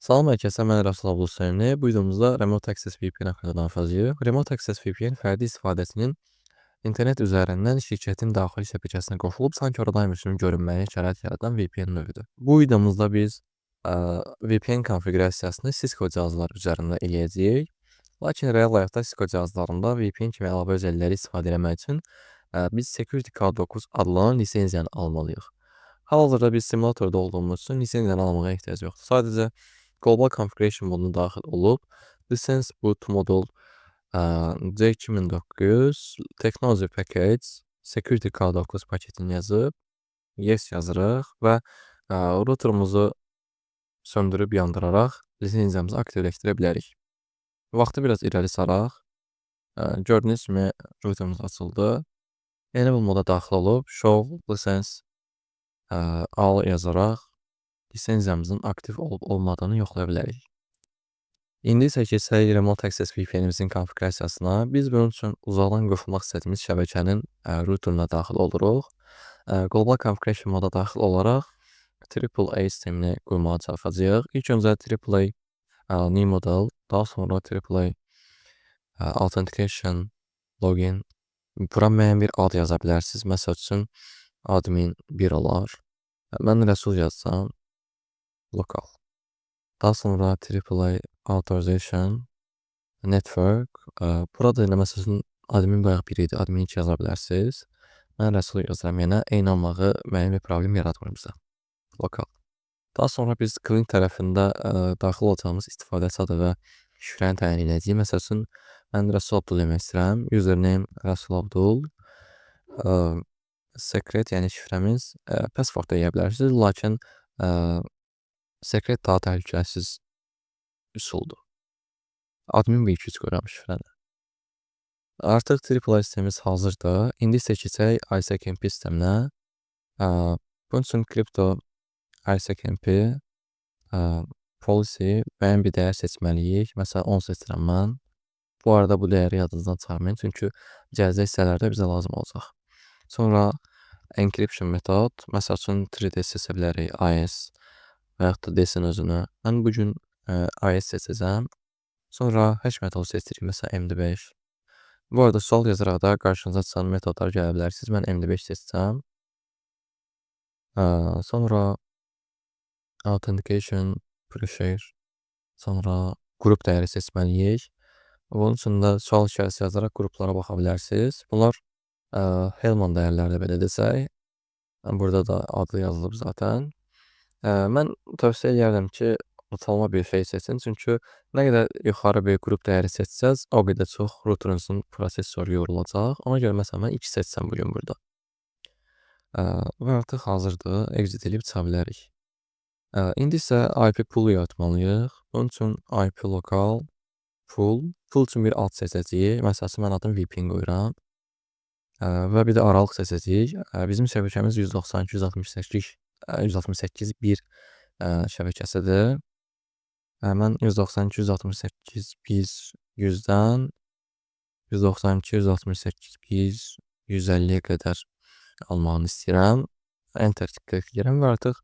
Salam hər kəsə, mən Rəsul Abdulsəmli. Bu videomuzda Remote Access VPN haqqında danışacağıq. Remote Access VPN fərdi istifadəçinin internet üzərindən şirkətin daxili şəbəkəsinə qoşulub sanki oradaymış kimi görünməyə şərait yaradan VPN növüdür. Bu videomuzda biz VPN konfiqurasiyasını Cisco cihazlar üzərində eləyəcəyik. Lakin real həyatda Cisco cihazlarında VPN kimi əlavə özellikləri istifadə etmək üçün biz Security Card 9 adlanan lisenziyanı almalıyıq. Hal-hazırda biz simulatorda olduğumuz üçün lisenziyanı almağa ehtiyac yoxdur. Sadəcə Global Configuration moduna daxil olub, License Boot Module C2009 Technology Package Security K9 paketini yazıb, Yes yazırıq və routerumuzu söndürüb yandıraraq lisenziyamızı aktivləşdirə bilərik. Vaxtı biraz irəli saraq, gördüyünüz kimi routerumuz açıldı. Enable moda daxil olub, Show License al yazaraq lisenziyamızın aktiv olub-olmadığını yoxlaya bilərik. İndi isə keçək Remote Access VPN-imizin konfiqurasiyasına. Biz bunun üçün uzaqdan qoşulmaq istədiyimiz şəbəkənin routeruna daxil oluruq. Global Configuration moda daxil olaraq AAA sistemini qurmağa çalışacağıq. İlk öncə AAA New Model, daha sonra AAA Authentication Login. Bura müəyyən bir ad yaza bilərsiniz. Məsəl üçün admin 1 olar. Mən Rəsul yazsam, lokal. Daha sonra AAA Authorization Network. Burada elə məsəl üçün admin bayaq 1 idi, admin 2 yaza bilərsiniz. Mən Rəsul yazıram yenə. Eyni olmağı müəyyən bir problem yaratmır bizə. Lokal. Daha sonra biz client tərəfində daxil olacağımız istifadəçi adı və şifrəni təyin edəcəyik. Məsəl üçün mən Rəsul Abdul demək istəyirəm. Username Rəsul Abdul. Secret, yəni şifrəmiz password da edə bilərsiniz, lakin secret daha təhlükəsiz üsuldur. Admin 1-2-3 qoyuram şifrəni. Artıq AAA sistemimiz hazırdır. İndi isə keçək ISACMP sisteminə. Bunun üçün Crypto ISACMP Policy müəyyən bir dəyər seçməliyik. Məsələn 10 seçirəm mən. Bu arada bu dəyəri yadınızdan çıxarmayın, çünki gələcək hissələrdə bizə lazım olacaq. Sonra encryption metod, məsəl üçün 3D seçə bilərik, IS və yaxud da desin özünü. Mən bugün IS seçəcəm. Sonra hash metodu seçirik, məsələn MD5. Bu arada sual yazaraq da qarşınıza çıxan metodlar gələ bilərsiniz. Mən MD5 seçsəm. Sonra Authentication Preshare. Sonra qrup dəyəri seçməliyik. Bunun üçün də sual işarəsi yazaraq qruplara baxa bilərsiniz. Bunlar Hellman dəyərləri belə desək. Burada da adı yazılıb zaten. Mən tövsiyə edirəm ki, ortalama bir şey seçin. Çünki nə qədər yuxarı bir qrup dəyəri seçsəz, o qədər çox routerunuzun prosesoru yorulacaq. Ona görə məsələn mən 2 seçsəm bugün burada. Və artıq hazırdır. Exit edib çıxa bilərik. İndi isə IP pool yaratmalıyıq. Bunun üçün IP local pool. Pool üçün bir ad seçəcəyik. Məsələn, mən adını VPN qoyuram. Və bir də aralıq seçəcəyik. Bizim şəbəkəmiz 192.168.1 şəbəkəsidir. Mən 192.168.100-dən 192.168.150-yə qədər almağını istəyirəm. Enter tıklayıram və artıq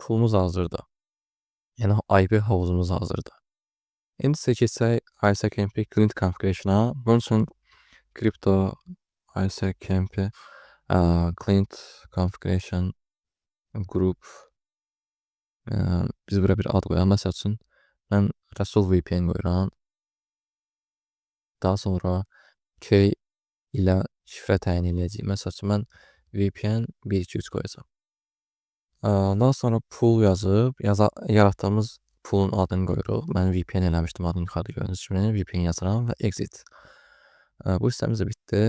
poolumuz hazırdır. Yəni IP havuzumuz hazırdır. İndi isə keçək ISACMP Client Configuration-a. Bunun üçün Crypto ISACMP Client Configuration Group. Biz bura bir ad qoyalım. Məsəl üçün mən Rəsul VPN qoyuram. Daha sonra K ilə şifrə təyin edəcəyik. Məsəl üçün mən VPN 1-2-3 qoyacağam. Daha sonra pool yazıb, yaratdığımız poolun adını qoyuruq. Mən VPN eləmişdim, adını yuxarıda gördüyünüz kimi VPN yazıram və exit. Bu hissəmiz də bitdi.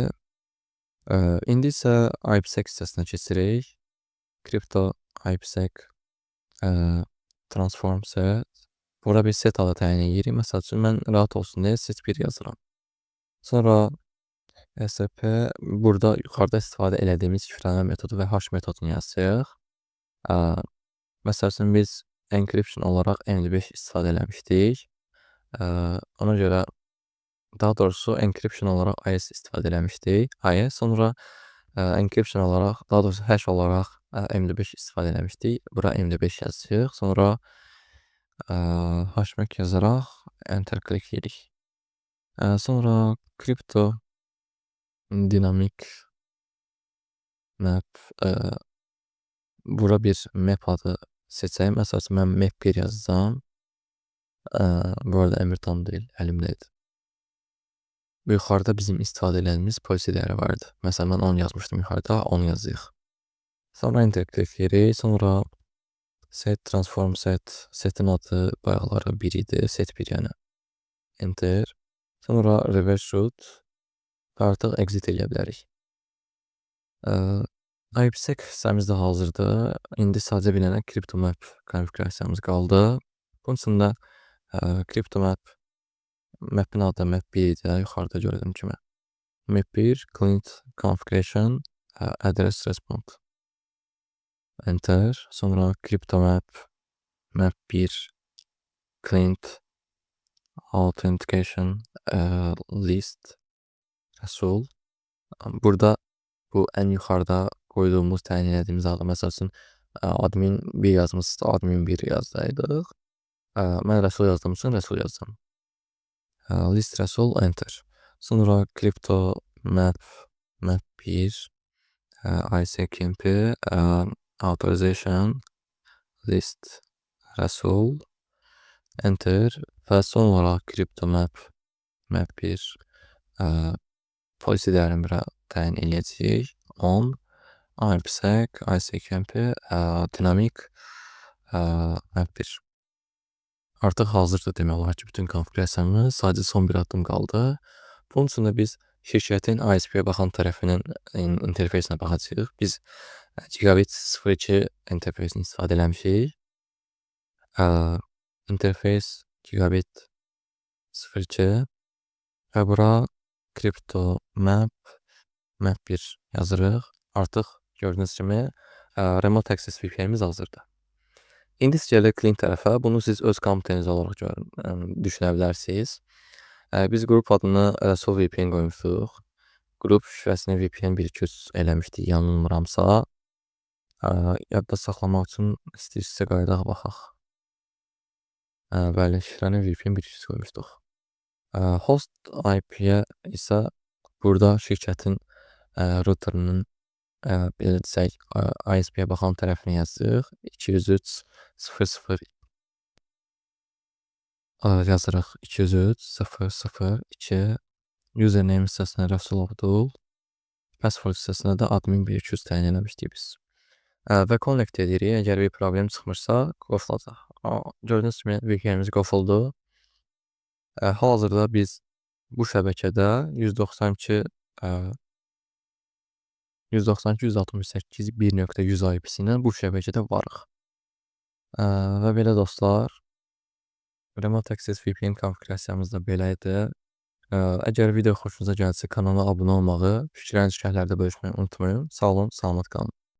İndi isə IPsec hissəsinə keçirik. Crypto IPsec Transform Set. Burada bir set adı təyin edirik. Məsəl üçün mən rahat olsun deyə set 1 yazıram. Sonra SP, burada yuxarıda istifadə elədiyimiz şifrələnmə metodu və hash metodunu yazacağıq. Məsəl üçün biz encryption olaraq MD5 istifadə eləmişdik. Ona görə daha doğrusu encryption olaraq IS istifadə eləmişdik. Sonra encryption olaraq, daha doğrusu hash olaraq MD5 istifadə eləmişdik. Bura MD5 yazacağıq. Sonra hashmek yazaraq enter klikləyirik. Sonra kripto dinamik map, bura bir map adı seçəyim. Məsəl üçün mən map1 yazacağam. Bu arada əmr tam deyil, əlimdədir. Yuxarıda bizim istifadə edildiyimiz policy dəyəri vardı. Məsələn, mən 10 yazmışdım yuxarıda, 10 yazıyıq. Sonra enter klikləyirik. Sonra set transform set, setin adı bayaqları 1 idi, set 1 yəni. Enter. Sonra reverse root və artıq exit eləyə bilərik. IPsec hissəmiz də hazırdır. İndi sadəcə bir dənə CryptoMap konfigurasiyamız qaldı. Bunun üçün də CryptoMap map'in adı map1 idi, yuxarıda gördüyüm kimi. Map1 client configuration address response. Enter. Sonra CryptoMap map1 client authentication list Resul. Burada bu ən yuxarıda qoyduğumuz, təyin etdiyimiz adı, məsəl üçün admin 1 yazmışsa admin 1 yazaydıq. Mən Resul yazdığım üçün Resul yazacağım. List Resul enter. Sonra crypto map1 ICMP authorization list Resul enter və son olaraq crypto map1 policy dəyərini bura təyin edəcəyik. 10 IPsec ICMP dinamik map1. Artıq hazırdır demək olar ki, bütün konfigurasiyamız. Sadəcə son bir addım qaldı. Bunun üçün də biz şirkətin ISP-yə baxan tərəfinin interfeysinə baxacağıq. Biz Gigabit 02 interfeysini istifadə eləmişik. Interfeys Gigabit 02 və bura Crypto map1 yazırıq. Artıq gördüyünüz kimi Remote Access VPN-imiz hazırdır. İndi gələk client tərəfə. Bunu siz öz kompüteriniz olaraq düşünə bilərsiniz. Biz qrup adını Resul VPN qoymuşduq. Qrup şifrəsini VPN 123 eləmişdik, yanılmıramsa. Yadda saxlamaq üçün istəyirsinizsə qaydaq baxaq. Bəli, şifrəni VPN 123 qoymuşduq. Host IP-yə isə burada şirkətin routerının belə desək, ISP-yə baxan tərəfini yazırıq. 203.0.0 yazırıq. 203.0.0.2 username hissəsinə Resul Abdul, password hissəsinə də admin 123 təyin eləmişdik biz. Və connect edirik. Əgər bir problem çıxmırsa, qofulacaq. Gördüyünüz kimi VPN-imiz qofuldu. Hal-hazırda biz bu şəbəkədə 192.168.1.100 IP-si ilə bu şəbəkədə varıq. Və belə dostlar, Remote Access VPN konfigurasiyamız da belə idi. Əgər video xoşunuza gəlsə kanala abunə olmağı, fikirlərinizi şərhlərdə bölüşməyi unutmayın. Sağ olun, salamat qalın.